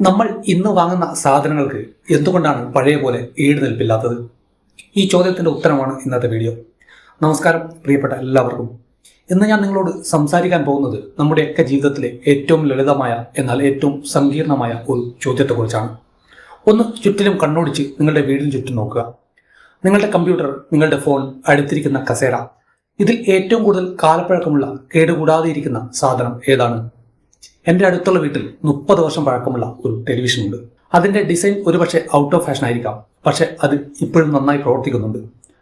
നമ്മൾ ഇന്ന് വാങ്ങുന്ന സാധനങ്ങൾക്ക് എന്തുകൊണ്ടാണ് പഴയ പോലെ ഈടുനിൽപ്പില്ലാത്തത്? ഈ ചോദ്യത്തിന്റെ ഉത്തരമാണ് ഇന്നത്തെ വീഡിയോ. നമസ്കാരം പ്രിയപ്പെട്ട എല്ലാവർക്കും. ഇന്ന് ഞാൻ നിങ്ങളോട് സംസാരിക്കാൻ പോകുന്നത് നമ്മുടെയൊക്കെ ജീവിതത്തിലെ ഏറ്റവും ലളിതമായ എന്നാൽ ഏറ്റവും സങ്കീർണമായ ഒരു ചോദ്യത്തെക്കുറിച്ചാണ്. ഒന്ന് ചുറ്റിലും കണ്ണോടിച്ച് നിങ്ങളുടെ വീടിന് ചുറ്റും നോക്കുക. നിങ്ങളുടെ കമ്പ്യൂട്ടർ, നിങ്ങളുടെ ഫോൺ, അടുത്തിരിക്കുന്ന കസേര, ഇതിൽ ഏറ്റവും കൂടുതൽ കാലപ്പഴക്കമുള്ള കേടുകൂടാതെ ഇരിക്കുന്ന സാധനം ഏതാണ്? എൻ്റെ അടുത്തുള്ള വീട്ടിൽ 30 വർഷം പഴക്കമുള്ള ഒരു ടെലിവിഷൻ ഉണ്ട്. അതിൻ്റെ ഡിസൈൻ ഒരുപക്ഷെ ഔട്ട് ഓഫ് ഫാഷൻ ആയിരിക്കാം, പക്ഷെ അത് ഇപ്പോഴും നന്നായി പ്രവർത്തിക്കുന്നുണ്ട്.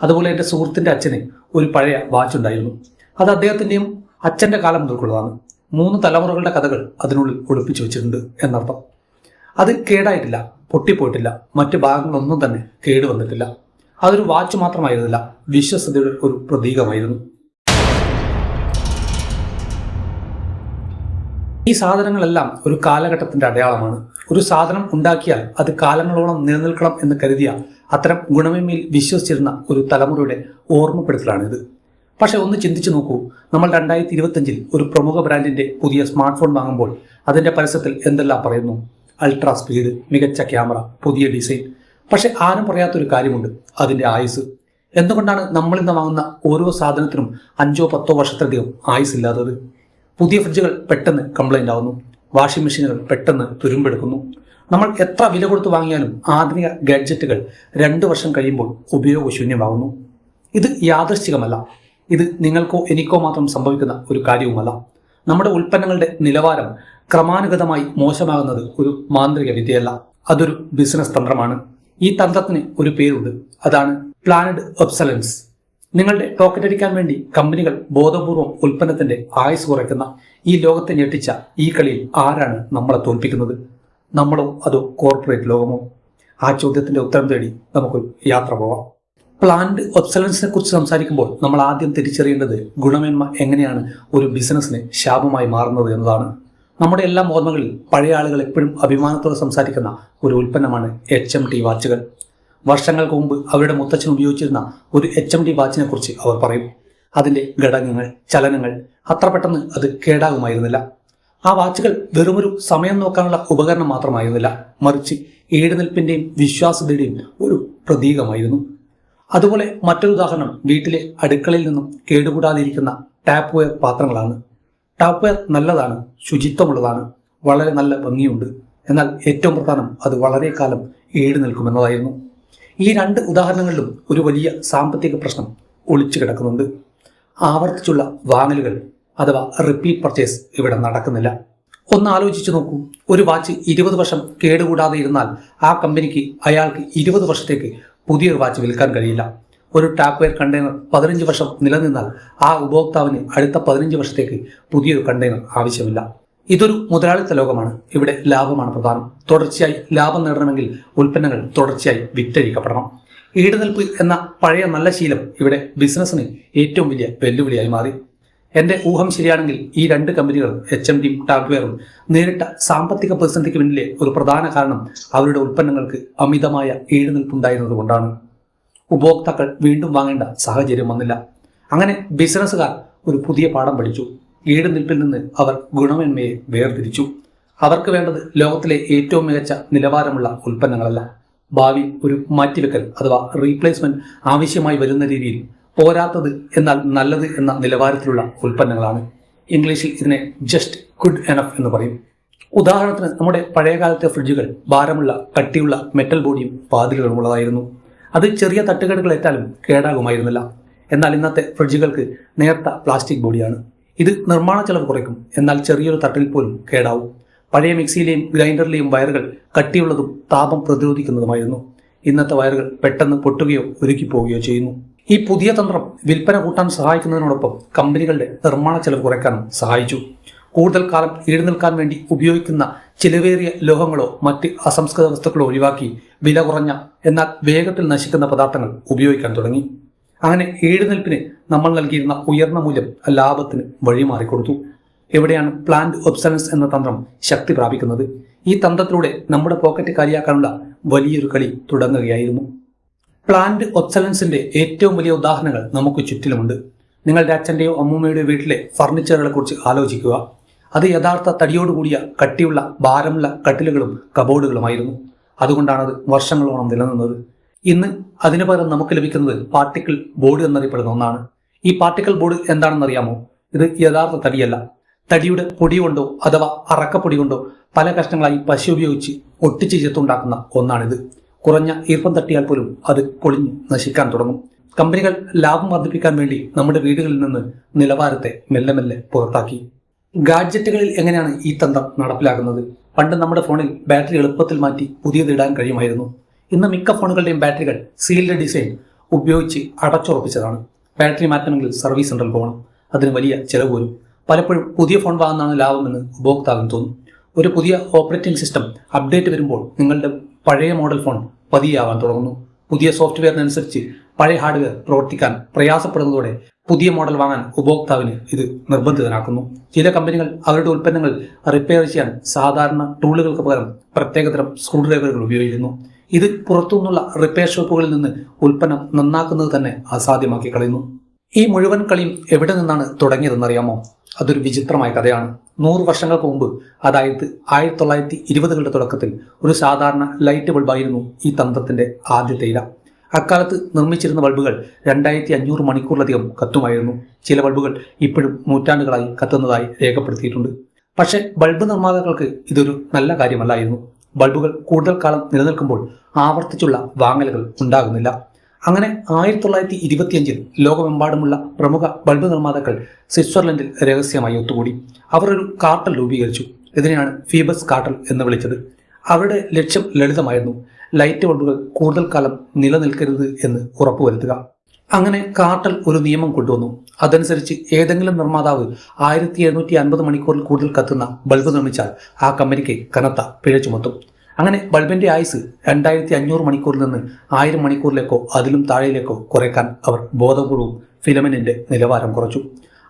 അതുപോലെ എൻ്റെ സുഹൃത്തിൻ്റെ അച്ഛന് ഒരു പഴയ വാച്ച് ഉണ്ടായിരുന്നു. അത് അദ്ദേഹത്തിൻ്റെയും അച്ഛൻ്റെ കാലം മുതൽക്കുള്ളതാണ്. 3 തലമുറകളുടെ കഥകൾ അതിനുള്ളിൽ ഒളിപ്പിച്ചു വെച്ചിട്ടുണ്ട് എന്നർത്ഥം. അത് കേടായിട്ടില്ല, പൊട്ടിപ്പോയിട്ടില്ല, മറ്റു ഭാഗങ്ങളൊന്നും തന്നെ കേടുവന്നിട്ടില്ല. അതൊരു വാച്ച് മാത്രമായിരുന്നില്ല, വിശ്വസ്തയുടെ ഒരു പ്രതീകമായിരുന്നു. ഈ സാധനങ്ങളെല്ലാം ഒരു കാലഘട്ടത്തിന്റെ അടയാളമാണ്. ഒരു സാധനം ഉണ്ടാക്കിയാൽ അത് കാലങ്ങളോളം നിലനിൽക്കണം എന്ന് കരുതിയ അത്തരം ഗുണമേന്മയിൽ വിശ്വസിച്ചിരുന്ന ഒരു തലമുറയുടെ ഓർമ്മപ്പെടുത്തലാണിത്. പക്ഷെ ഒന്ന് ചിന്തിച്ചു നോക്കൂ, നമ്മൾ 2025 ഒരു പ്രമുഖ ബ്രാൻഡിന്റെ പുതിയ സ്മാർട്ട് ഫോൺ വാങ്ങുമ്പോൾ അതിന്റെ പരസ്യത്തിൽ എന്തെല്ലാം പറയുന്നു? അൾട്രാ സ്പീഡ്, മികച്ച ക്യാമറ, പുതിയ ഡിസൈൻ. പക്ഷെ ആരും പറയാത്തൊരു കാര്യമുണ്ട്, അതിന്റെ ആയുസ്. എന്തുകൊണ്ടാണ് നമ്മൾ ഇന്ന് വാങ്ങുന്ന ഓരോ സാധനത്തിനും 5-10 വർഷത്തിലധികം ആയുസ് ഇല്ലാത്തത്? പുതിയ ഫ്രിഡ്ജുകൾ പെട്ടെന്ന് കംപ്ലൈൻ്റ് ആവുന്നു, വാഷിംഗ് മെഷീനുകൾ പെട്ടെന്ന് തുരുമ്പെടുക്കുന്നു. നമ്മൾ എത്ര വില കൊടുത്ത് വാങ്ങിയാലും ആധുനിക ഗാഡ്ജറ്റുകൾ 2 വർഷം കഴിയുമ്പോൾ ഉപയോഗശൂന്യമാകുന്നു. ഇത് യാദൃശ്ചികമല്ല, ഇത് നിങ്ങൾക്കോ എനിക്കോ മാത്രം സംഭവിക്കുന്ന ഒരു കാര്യവുമല്ല. നമ്മുടെ ഉൽപ്പന്നങ്ങളുടെ നിലവാരം ക്രമാനുഗതമായി മോശമാകുന്നത് ഒരു മാന്ത്രിക വിദ്യയല്ല, അതൊരു ബിസിനസ് തന്ത്രമാണ്. ഈ തന്ത്രത്തിന് ഒരു പേരുണ്ട്, അതാണ് പ്ലാനഡ് ഒബ്സലൻസ്. നിങ്ങളുടെ പോക്കറ്റ് അടിക്കാൻ വേണ്ടി കമ്പനികൾ ബോധപൂർവം ഉൽപ്പന്നത്തിന്റെ ആയുസ് കുറയ്ക്കുന്ന ഈ ലോകത്തെ ഞെട്ടിച്ച ഈ കളിയിൽ ആരാണ് നമ്മളെ തോൽപ്പിക്കുന്നത്? നമ്മളോ അതോ കോർപ്പറേറ്റ് ലോകമോ? ആ ചോദ്യത്തിന്റെ ഉത്തരം തേടി നമുക്കൊരു യാത്ര പോവാം. പ്ലാൻഡ് ഒബ്സലൻസിനെ കുറിച്ച് സംസാരിക്കുമ്പോൾ നമ്മൾ ആദ്യം തിരിച്ചറിയേണ്ടത് ഗുണമേന്മ എങ്ങനെയാണ് ഒരു ബിസിനസ്സിന് ശാപമായി മാറുന്നത് എന്നതാണ്. നമ്മുടെ എല്ലാം ഓർമ്മകളിൽ പഴയ ആളുകൾ എപ്പോഴും അഭിമാനത്തോടെ സംസാരിക്കുന്ന ഒരു ഉൽപ്പന്നമാണ് HMT വാച്ചുകൾ. വർഷങ്ങൾക്ക് മുമ്പ് അവരുടെ മുത്തച്ഛൻ ഉപയോഗിച്ചിരുന്ന ഒരു HMT വാച്ചിനെ കുറിച്ച് അവർ പറയും. അതിൻ്റെ ഘടകങ്ങൾ, ചലനങ്ങൾ അത്ര പെട്ടെന്ന് അത് കേടാകുമായിരുന്നില്ല. ആ വാച്ചുകൾ വെറുമൊരു സമയം നോക്കാനുള്ള ഉപകരണം മാത്രമായിരുന്നില്ല, മറിച്ച് ഈടുനിൽപ്പിൻ്റെയും വിശ്വാസ്യതയുടെയും ഒരു പ്രതീകമായിരുന്നു. അതുപോലെ മറ്റൊരു ഉദാഹരണം വീട്ടിലെ അടുക്കളയിൽ നിന്നും കേടുകൂടാതിരിക്കുന്ന ടാപ്പ് വെയർ പാത്രങ്ങളാണ്. ടാപ്പ് വെയർ നല്ലതാണ്, ശുചിത്വമുള്ളതാണ്, വളരെ നല്ല ഭംഗിയുണ്ട്. എന്നാൽ ഏറ്റവും പ്രധാനം അത് വളരെ കാലം ഈടുനിൽക്കുമെന്നതായിരുന്നു. ഈ 2 ഉദാഹരണങ്ങളിലും ഒരു വലിയ സാമ്പത്തിക പ്രശ്നം ഒളിച്ചു കിടക്കുന്നുണ്ട്. ആവർത്തിച്ചുള്ള വാങ്ങലുകൾ അഥവാ റിപ്പീറ്റ് പർച്ചേസ് ഇവിടെ നടക്കുന്നില്ല. ഒന്ന് ആലോചിച്ചു നോക്കൂ, ഒരു വാച്ച് 20 വർഷം കേടുകൂടാതെ ഇരുന്നാൽ ആ കമ്പനിക്ക് അയാൾക്ക് 20 വർഷത്തേക്ക് പുതിയൊരു വാച്ച് വിൽക്കാൻ കഴിയില്ല. ഒരു ടാപ്പ് വെയർ കണ്ടെയ്നർ 15 വർഷം നിലനിന്നാൽ ആ ഉപഭോക്താവിന് അടുത്ത 15 വർഷത്തേക്ക് പുതിയൊരു കണ്ടെയ്നർ ആവശ്യമില്ല. ഇതൊരു മുതലാളിത്ത ലോകമാണ്. ഇവിടെ ലാഭമാണ് പ്രധാനം. തുടർച്ചയായി ലാഭം നേടണമെങ്കിൽ ഉൽപ്പന്നങ്ങൾ തുടർച്ചയായി വിറ്റഴിക്കപ്പെടണം. ഈടുനിൽപ്പ് എന്ന പഴയ നല്ല ശീലം ഇവിടെ ബിസിനസ്സിന് ഏറ്റവും വലിയ വെല്ലുവിളിയായി മാറി. എൻ്റെ ഊഹം ശരിയാണെങ്കിൽ ഈ 2 കമ്പനികളും HMT ടാപ്പ് വെയറും നേരിട്ട സാമ്പത്തിക പ്രതിസന്ധിക്ക് പിന്നിലെ ഒരു പ്രധാന കാരണം അവരുടെ ഉൽപ്പന്നങ്ങൾക്ക് അമിതമായ ഈടുനിൽപ്പുണ്ടായിരുന്നത് കൊണ്ടാണ്. ഉപഭോക്താക്കൾ വീണ്ടും വാങ്ങേണ്ട സാഹചര്യം വന്നില്ല. അങ്ങനെ ബിസിനസ്സുകാർ ഒരു പുതിയ പാഠം പഠിച്ചു. ഈടുനിൽപ്പിൽ നിന്ന് അവർ ഗുണമേന്മയെ വേർതിരിച്ചു. അവർക്ക് വേണ്ടത് ലോകത്തിലെ ഏറ്റവും മികച്ച നിലവാരമുള്ള ഉൽപ്പന്നങ്ങളല്ല, ഭാവി ഒരു മാറ്റിവെക്കൽ അഥവാ റീപ്ലേസ്മെന്റ് ആവശ്യമായി വരുന്ന രീതിയിൽ പോരാത്തത് എന്നാൽ നല്ലത് എന്ന നിലവാരത്തിലുള്ള ഉൽപ്പന്നങ്ങളാണ്. ഇംഗ്ലീഷിൽ ഇതിനെ ജസ്റ്റ് ഗുഡ് എനഫ് എന്ന് പറയും. ഉദാഹരണത്തിന് നമ്മുടെ പഴയകാലത്തെ ഫ്രിഡ്ജുകൾ ഭാരമുള്ള കട്ടിയുള്ള മെറ്റൽ ബോഡിയും വാതിലുകളും ഉള്ളതായിരുന്നു. അത് ചെറിയ തട്ടുകേടുകൾ ഏറ്റാലും കേടാകുമായിരുന്നില്ല. എന്നാൽ ഇന്നത്തെ ഫ്രിഡ്ജുകൾക്ക് നേർത്ത പ്ലാസ്റ്റിക് ബോഡിയാണ്. ഇത് നിർമ്മാണ ചെലവ് കുറയ്ക്കും, എന്നാൽ ചെറിയൊരു തട്ടിൽ പോലും കേടാവും. പഴയ മിക്സിയിലെയും ഗ്രൈൻഡറിലെയും വയറുകൾ കട്ടിയുള്ളതും താപം പ്രതിരോധിക്കുന്നതുമായിരുന്നു. ഇന്നത്തെ വയറുകൾ പെട്ടെന്ന് പൊട്ടുകയോ ഉരുക്കിപ്പോവുകയോ ചെയ്യുന്നു. ഈ പുതിയ തന്ത്രം വിൽപ്പന കൂട്ടാൻ സഹായിക്കുന്നതിനോടൊപ്പം കമ്പനികളുടെ നിർമ്മാണ ചെലവ് കുറയ്ക്കാനും സഹായിച്ചു. കൂടുതൽ കാലം ഈടുനിൽക്കാൻ വേണ്ടി ഉപയോഗിക്കുന്ന ചിലവേറിയ ലോഹങ്ങളോ മറ്റ് അസംസ്കൃത വസ്തുക്കളോ ഒഴിവാക്കി വില കുറഞ്ഞ എന്നാൽ വേഗത്തിൽ നശിക്കുന്ന പദാർത്ഥങ്ങൾ ഉപയോഗിക്കാൻ തുടങ്ങി. അങ്ങനെ ഈടുനിൽപ്പിന് നമ്മൾ നൽകിയിരുന്ന ഉയർന്ന മൂല്യം ലാഭത്തിന് വഴിമാറിക്കൊടുത്തു. എവിടെയാണ് പ്ലാൻഡ് ഒബ്സലൻസ് എന്ന തന്ത്രം ശക്തി പ്രാപിക്കുന്നത്? ഈ തന്ത്രത്തിലൂടെ നമ്മുടെ പോക്കറ്റ് കാലിയാക്കാനുള്ള വലിയൊരു കളി തുടങ്ങുകയായിരുന്നു. പ്ലാൻഡ് ഒബ്സലൻസിന്റെ ഏറ്റവും വലിയ ഉദാഹരണങ്ങൾ നമുക്ക് ചുറ്റിലുമുണ്ട്. നിങ്ങളുടെ അച്ഛൻ്റെയോ അമ്മൂമ്മയുടെയോ വീട്ടിലെ ഫർണിച്ചറുകളെ കുറിച്ച് ആലോചിക്കുക. അത് യഥാർത്ഥ തടിയോടുകൂടിയ കട്ടിയുള്ള ഭാരമുള്ള കട്ടിലുകളും കബോർഡുകളുമായിരുന്നു. അതുകൊണ്ടാണത് വർഷങ്ങളോളം നിലനിന്നത്. ഇന്ന് അതിനു പകരം നമുക്ക് ലഭിക്കുന്നത് പാർട്ടിക്കിൾ ബോർഡ് എന്നറിയപ്പെടുന്ന ഒന്നാണ്. ഈ പാർട്ടിക്കിൾ ബോർഡ് എന്താണെന്നറിയാമോ? ഇത് യഥാർത്ഥ തടിയല്ല. തടിയുടെ പൊടി കൊണ്ടോ അഥവാ അറക്കപ്പൊടി കൊണ്ടോ പല കഷ്ണങ്ങളായി പശ ഉപയോഗിച്ച് ഒട്ടിച്ച് ചേർത്തുണ്ടാക്കുന്ന ഒന്നാണിത്. കുറഞ്ഞ ഈർപ്പം തട്ടിയാൽ പോലും അത് പൊളിഞ്ഞ് നശിക്കാൻ തുടങ്ങും. കമ്പനികൾ ലാഭം വർദ്ധിപ്പിക്കാൻ വേണ്ടി നമ്മുടെ വീടുകളിൽ നിന്ന് നിലവാരത്തെ മെല്ലെ മെല്ലെ പുറത്താക്കി. ഗാഡ്ജറ്റുകളിൽ എങ്ങനെയാണ് ഈ തന്ത്രം നടപ്പിലാക്കുന്നത്? പണ്ട് നമ്മുടെ ഫോണിൽ ബാറ്ററി എളുപ്പത്തിൽ മാറ്റി പുതിയത് ഇടാൻ കഴിയുമായിരുന്നു. ഇന്ന് മിക്ക ഫോണുകളുടെയും ബാറ്ററികൾ സീൽഡ് ഡിസൈൻ ഉപയോഗിച്ച് അടച്ചുറപ്പിച്ചതാണ്. ബാറ്ററി മാറ്റണമെങ്കിൽ സർവീസ് സെന്ററിൽ പോകണം. അതിന് വലിയ ചെലവ് വരും. പലപ്പോഴും പുതിയ ഫോൺ വാങ്ങുന്നതാണ് ലാഭമെന്ന് ഉപഭോക്താവിന് തോന്നും. ഒരു പുതിയ ഓപ്പറേറ്റിംഗ് സിസ്റ്റം അപ്ഡേറ്റ് വരുമ്പോൾ നിങ്ങളുടെ പഴയ മോഡൽ ഫോൺ പതിയാവാൻ തുടങ്ങുന്നു. പുതിയ സോഫ്റ്റ്വെയറിനനുസരിച്ച് പഴയ ഹാർഡ്വെയർ പ്രവർത്തിക്കാൻ പ്രയാസപ്പെടുന്നതോടെ പുതിയ മോഡൽ വാങ്ങാൻ ഉപഭോക്താവിന് ഇത് നിർബന്ധിതനാക്കുന്നു. ചില കമ്പനികൾ അവരുടെ ഉൽപ്പന്നങ്ങൾ റിപ്പയർ ചെയ്യാൻ സാധാരണ ടൂളുകൾക്ക് പകരം പ്രത്യേകതരം സ്ക്രൂ ഡ്രൈവറുകൾ ഉപയോഗിക്കുന്നു. ഇത് പുറത്തുനിന്നുള്ള റിപ്പയർ ഷോപ്പുകളിൽ നിന്ന് ഉൽപ്പന്നം നന്നാക്കുന്നത് തന്നെ അസാധ്യമാക്കി കളയുന്നു. ഈ മുഴുവൻ കളിയും എവിടെ നിന്നാണ് തുടങ്ങിയതെന്നറിയാമോ? അതൊരു വിചിത്രമായ കഥയാണ്. 100 വർഷങ്ങൾക്ക് മുമ്പ്, അതായത് 1920കളുടെ തുടക്കത്തിൽ ഒരു സാധാരണ ലൈറ്റ് ബൾബായിരുന്നു ഈ തന്ത്രത്തിന്റെ ആദ്യത്തെ ഇര. അക്കാലത്ത് നിർമ്മിച്ചിരുന്ന ബൾബുകൾ 2500 മണിക്കൂറിലധികം കത്തുമായിരുന്നു. ചില ബൾബുകൾ ഇപ്പോഴും നൂറ്റാണ്ടുകളായി കത്തുന്നതായി രേഖപ്പെടുത്തിയിട്ടുണ്ട്. പക്ഷേ ബൾബ് നിർമ്മാതാക്കൾക്ക് ഇതൊരു നല്ല കാര്യമല്ലായിരുന്നു. ബൾബുകൾ കൂടുതൽ കാലം നിലനിൽക്കുമ്പോൾ ആവർത്തിച്ചുള്ള വാങ്ങലുകൾ ഉണ്ടാകുന്നില്ല. അങ്ങനെ 1925 ലോകമെമ്പാടുമുള്ള പ്രമുഖ ബൾബ് നിർമ്മാതാക്കൾ സ്വിറ്റ്സർലൻഡിൽ രഹസ്യമായി ഒത്തുകൂടി. അവർ ഒരു കാർട്ടൽ രൂപീകരിച്ചു. ഇതിനെയാണ് ഫീബസ് കാർട്ടൽ എന്ന് വിളിച്ചത്. അവരുടെ ലക്ഷ്യം ലളിതമായിരുന്നു: ലൈറ്റ് ബൾബുകൾ കൂടുതൽ കാലം നിലനിൽക്കരുത് എന്ന് ഉറപ്പുവരുത്തുക. അങ്ങനെ കാർട്ടൽ ഒരു നിയമം കൊണ്ടുവന്നു. അതനുസരിച്ച് ഏതെങ്കിലും നിർമ്മാതാവ് 1750 മണിക്കൂറിൽ കൂടുതൽ കത്തുന്ന ബൾബ് നിർമ്മിച്ചാൽ ആ കമ്പനിക്ക് കനത്ത പിഴ ചുമത്തും. അങ്ങനെ ബൾബിന്റെ ആയുസ് 2500 മണിക്കൂറിൽ നിന്ന് 1000 മണിക്കൂറിലേക്കോ അതിലും താഴേയിലേക്കോ കുറയ്ക്കാൻ അവർ ബോധപൂർവം ഫിലമെന്റിന്റെ നിലവാരം കുറച്ചു.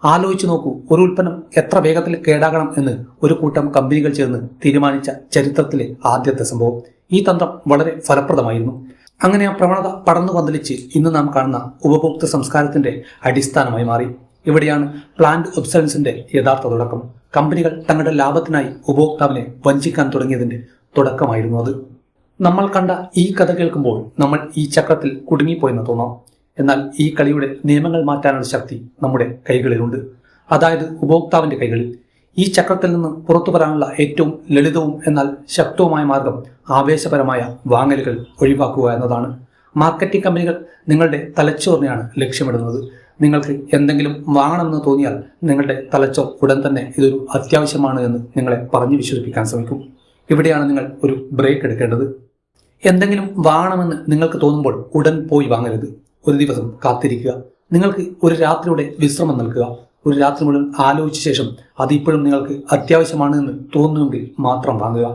ആലോചിച്ചു നോക്കൂ, ഒരു ഉൽപ്പന്നം എത്ര വേഗത്തിൽ കേടാകണം എന്ന് ഒരു കൂട്ടം കമ്പനികൾ ചേർന്ന് തീരുമാനിച്ച ചരിത്രത്തിലെ ആദ്യത്തെ സംഭവം. ഈ തന്ത്രം വളരെ ഫലപ്രദമായിരുന്നു. അങ്ങനെ ആ പ്രവണത പടർന്നു പന്തലിച്ച് ഇന്ന് നാം കാണുന്ന ഉപഭോക്തൃ സംസ്കാരത്തിന്റെ അടിസ്ഥാനമായി മാറി. ഇവിടെയാണ് പ്ലാന്റ് ഒബ്സലൻസിന്റെ യഥാർത്ഥ തുടക്കം. കമ്പനികൾ തങ്ങളുടെ ലാഭത്തിനായി ഉപഭോക്താവിനെ വഞ്ചിക്കാൻ തുടങ്ങിയതിന്റെ തുടക്കമായിരുന്നു അത്. നമ്മൾ കണ്ട ഈ കഥ കേൾക്കുമ്പോൾ നമ്മൾ ഈ ചക്രത്തിൽ കുടുങ്ങിപ്പോയെന്ന് തോന്നാം. എന്നാൽ ഈ കളിയുടെ നിയമങ്ങൾ മാറ്റാനുള്ള ശക്തി നമ്മുടെ കൈകളിലുണ്ട്, അതായത് ഉപഭോക്താവിന്റെ കൈകളിൽ. ഈ ചക്രത്തിൽ നിന്ന് പുറത്തു വരാനുള്ള ഏറ്റവും ലളിതവും എന്നാൽ ശക്തവുമായ മാർഗം ആവേശപരമായ വാങ്ങലുകൾ ഒഴിവാക്കുക എന്നതാണ്. മാർക്കറ്റിംഗ് കമ്പനികൾ നിങ്ങളുടെ തലച്ചോറിനെയാണ് ലക്ഷ്യമിടുന്നത്. നിങ്ങൾക്ക് എന്തെങ്കിലും വാങ്ങണമെന്ന് തോന്നിയാൽ നിങ്ങളുടെ തലച്ചോർ ഉടൻ തന്നെ ഇതൊരു അത്യാവശ്യമാണ് എന്ന് നിങ്ങളെ പറഞ്ഞു വിശ്വസിപ്പിക്കാൻ ശ്രമിക്കും. ഇവിടെയാണ് നിങ്ങൾ ഒരു ബ്രേക്ക് എടുക്കേണ്ടത്. എന്തെങ്കിലും വാങ്ങണമെന്ന് നിങ്ങൾക്ക് തോന്നുമ്പോൾ ഉടൻ പോയി വാങ്ങരുത്. ഒരു ദിവസം കാത്തിരിക്കുക. നിങ്ങൾക്ക് ഒരു രാത്രിയുടെ വിശ്രമം നൽകുക. ഒരു രാത്രി മുഴുവൻ ആലോചിച്ച ശേഷം അതിപ്പോഴും നിങ്ങൾക്ക് അത്യാവശ്യമാണ് എന്ന് തോന്നുമെങ്കിൽ മാത്രം വാങ്ങുക.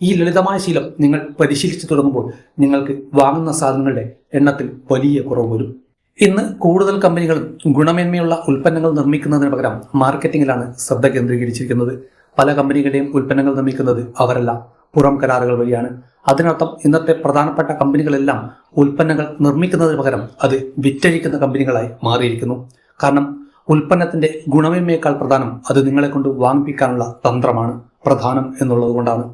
ഈ ലളിതമായ ശീലം നിങ്ങൾ പരിശീലിച്ചു തുടങ്ങുമ്പോൾ നിങ്ങൾക്ക് വാങ്ങുന്ന സാധനങ്ങളുടെ എണ്ണത്തിൽ വലിയ കുറവ് വരും. ഇന്ന് കൂടുതൽ കമ്പനികളും ഗുണമേന്മയുള്ള ഉൽപ്പന്നങ്ങൾ നിർമ്മിക്കുന്നതിന് പകരം മാർക്കറ്റിംഗിലാണ് ശ്രദ്ധ കേന്ദ്രീകരിച്ചിരിക്കുന്നത്. പല കമ്പനികളുടെയും ഉൽപ്പന്നങ്ങൾ നിർമ്മിക്കുന്നത് അവരല്ല, പുറം കരാറുകൾ വഴിയാണ്. അതിനർത്ഥം ഇന്നത്തെ പ്രധാനപ്പെട്ട കമ്പനികളെല്ലാം ഉൽപ്പന്നങ്ങൾ നിർമ്മിക്കുന്നതിന് പകരം അത് വിറ്റഴിക്കുന്ന കമ്പനികളായി മാറിയിരിക്കുന്നു. കാരണം ഉൽപ്പന്നത്തിന്റെ ഗുണമേന്മയേക്കാൾ പ്രധാനം അത് നിങ്ങളെ കൊണ്ട് വാങ്ങിപ്പിക്കാനുള്ള തന്ത്രമാണ് പ്രധാനം എന്നുള്ളത് കൊണ്ടാണ്.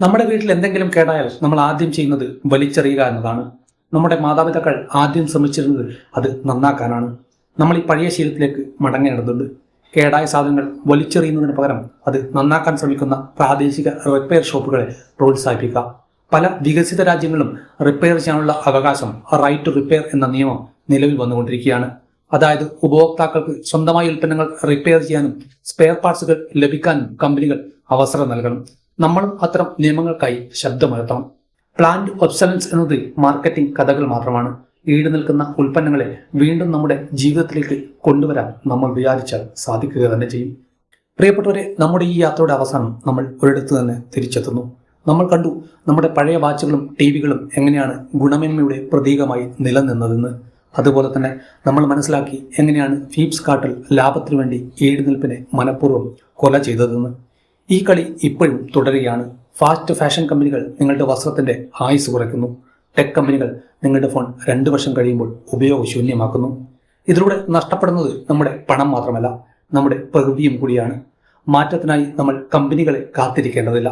നമ്മുടെ വീട്ടിൽ എന്തെങ്കിലും കേടായാൽ നമ്മൾ ആദ്യം ചെയ്യുന്നത് വലിച്ചെറിയുക എന്നതാണ്. നമ്മുടെ മാതാപിതാക്കൾ ആദ്യം ശ്രമിച്ചിരുന്നത് അത് നന്നാക്കാനാണ്. നമ്മൾ ഈ പഴയ ശീലത്തിലേക്ക് മടങ്ങേണ്ടതുണ്ട്. കേടായ സാധനങ്ങൾ വലിച്ചെറിയുന്നതിന് പകരം അത് നന്നാക്കാൻ ശ്രമിക്കുന്ന പ്രാദേശിക റിപ്പയർ ഷോപ്പുകളെ പ്രോത്സാഹിപ്പിക്കുക. പല വികസിത രാജ്യങ്ങളിലും റിപ്പയർ ചെയ്യാനുള്ള അവകാശം, റൈറ്റ് ടു റിപ്പയർ എന്ന നിയമം നിലവിൽ വന്നുകൊണ്ടിരിക്കുകയാണ്. അതായത് ഉപഭോക്താക്കൾക്ക് സ്വന്തമായി ഉൽപ്പന്നങ്ങൾ റിപ്പയർ ചെയ്യാനും സ്പെയർ പാർട്സുകൾ ലഭിക്കാനും കമ്പനികൾ അവസരം നൽകണം. നമ്മളും അത്തരം നിയമങ്ങൾക്കായി ശബ്ദമുയർത്തണം. പ്ലാന്റ് ഒബ്സലൻസ് എന്നത് മാർക്കറ്റിംഗ് കഥകൾ മാത്രമാണ്. ഈട് നിൽക്കുന്ന ഉൽപ്പന്നങ്ങളെ വീണ്ടും നമ്മുടെ ജീവിതത്തിലേക്ക് കൊണ്ടുവരാൻ നമ്മൾ വിചാരിച്ചാൽ സാധിക്കുക തന്നെ ചെയ്യും. പ്രിയപ്പെട്ടവരെ, നമ്മുടെ ഈ യാത്രയുടെ അവസാനം നമ്മൾ ഒരിടത്ത് തന്നെ തിരിച്ചെത്തുന്നു. നമ്മൾ കണ്ടു നമ്മുടെ പഴയ വാച്ചുകളും ടിവികളും എങ്ങനെയാണ് ഗുണമേന്മയുടെ പ്രതീകമായി നിലനിന്നതെന്ന്. അതുപോലെ തന്നെ നമ്മൾ മനസ്സിലാക്കി എങ്ങനെയാണ് ഫീബ്സ് കാർട്ടൽ ലാഭത്തിനു വേണ്ടി ഈടുനിൽപ്പിനെ മനഃപൂർവ്വം കൊല ചെയ്തതെന്ന്. ഈ കളി ഇപ്പോഴും തുടരുകയാണ്. ഫാസ്റ്റ് ഫാഷൻ കമ്പനികൾ നിങ്ങളുടെ വസ്ത്രത്തിന്റെ ആയുസ് കുറയ്ക്കുന്നു. ടെക് കമ്പനികൾ നിങ്ങളുടെ ഫോൺ 2 വർഷം കഴിയുമ്പോൾ ഉപയോഗശൂന്യമാക്കുന്നു. ഇതിലൂടെ നഷ്ടപ്പെടുന്നത് നമ്മുടെ പണം മാത്രമല്ല, നമ്മുടെ പ്രകൃതിയും കൂടിയാണ്. മാറ്റത്തിനായി നമ്മൾ കമ്പനികളെ കാത്തിരിക്കേണ്ടതില്ല.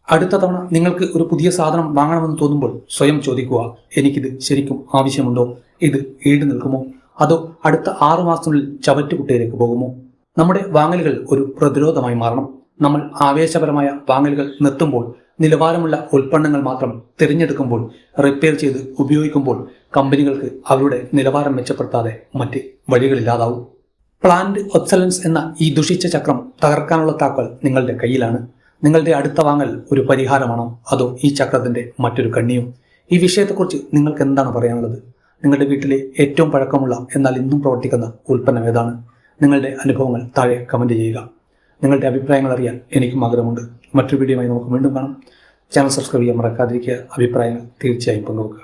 അടുത്ത തവണ നിങ്ങൾക്ക് ഒരു പുതിയ സാധനം വാങ്ങണമെന്ന് തോന്നുമ്പോൾ സ്വയം ചോദിക്കുക, എനിക്കിത് ശരിക്കും ആവശ്യമുണ്ടോ? ഇത് ഈട് നിൽക്കുമോ? അതോ അടുത്ത 6 മാസത്തിനുള്ളിൽ ചവറ്റുകുട്ടയിലേക്ക് പോകുമോ? നമ്മുടെ വാങ്ങലുകൾ ഒരു പ്രതിരോധമായി മാറണം. നമ്മൾ ആവേശപരമായ വാങ്ങലുകൾ നിർത്തുമ്പോൾ, നിലവാരമുള്ള ഉൽപ്പന്നങ്ങൾ മാത്രം തിരഞ്ഞെടുക്കുമ്പോൾ, റിപ്പയർ ചെയ്ത് ഉപയോഗിക്കുമ്പോൾ കമ്പനികൾക്ക് അവരുടെ നിലവാരം മെച്ചപ്പെടുത്താതെ മറ്റ് വഴികളില്ലാതാവും. പ്ലാന്റ് ഒബ്സലൻസ് എന്ന ഈ ദുഷിച്ച ചക്രം തകർക്കാനുള്ള താക്കോൽ നിങ്ങളുടെ കയ്യിലാണ്. നിങ്ങളുടെ അടുത്ത വാങ്ങൽ ഒരു പരിഹാരമാണോ, അതോ ഈ ചക്രത്തിന്റെ മറ്റൊരു കണ്ണിയോ? ഈ വിഷയത്തെക്കുറിച്ച് നിങ്ങൾക്ക് എന്താണ് പറയാനുള്ളത്? നിങ്ങളുടെ വീട്ടിലെ ഏറ്റവും പഴക്കമുള്ള എന്നാൽ ഇന്നും പ്രവർത്തിക്കുന്ന ഉൽപ്പന്നം ഏതാണ്? നിങ്ങളുടെ അനുഭവങ്ങൾ താഴെ കമന്റ് ചെയ്യുക. നിങ്ങളുടെ അഭിപ്രായങ്ങൾ അറിയാൻ എനിക്കും ആഗ്രഹമുണ്ട്. മറ്റൊരു വീഡിയോയുമായി നമുക്ക് വീണ്ടും കാണാം. ചാനൽ സബ്സ്ക്രൈബ് ചെയ്യാൻ മറക്കാതിരിക്കുക. അഭിപ്രായങ്ങൾ തീർച്ചയായും പങ്കുവെക്കുക.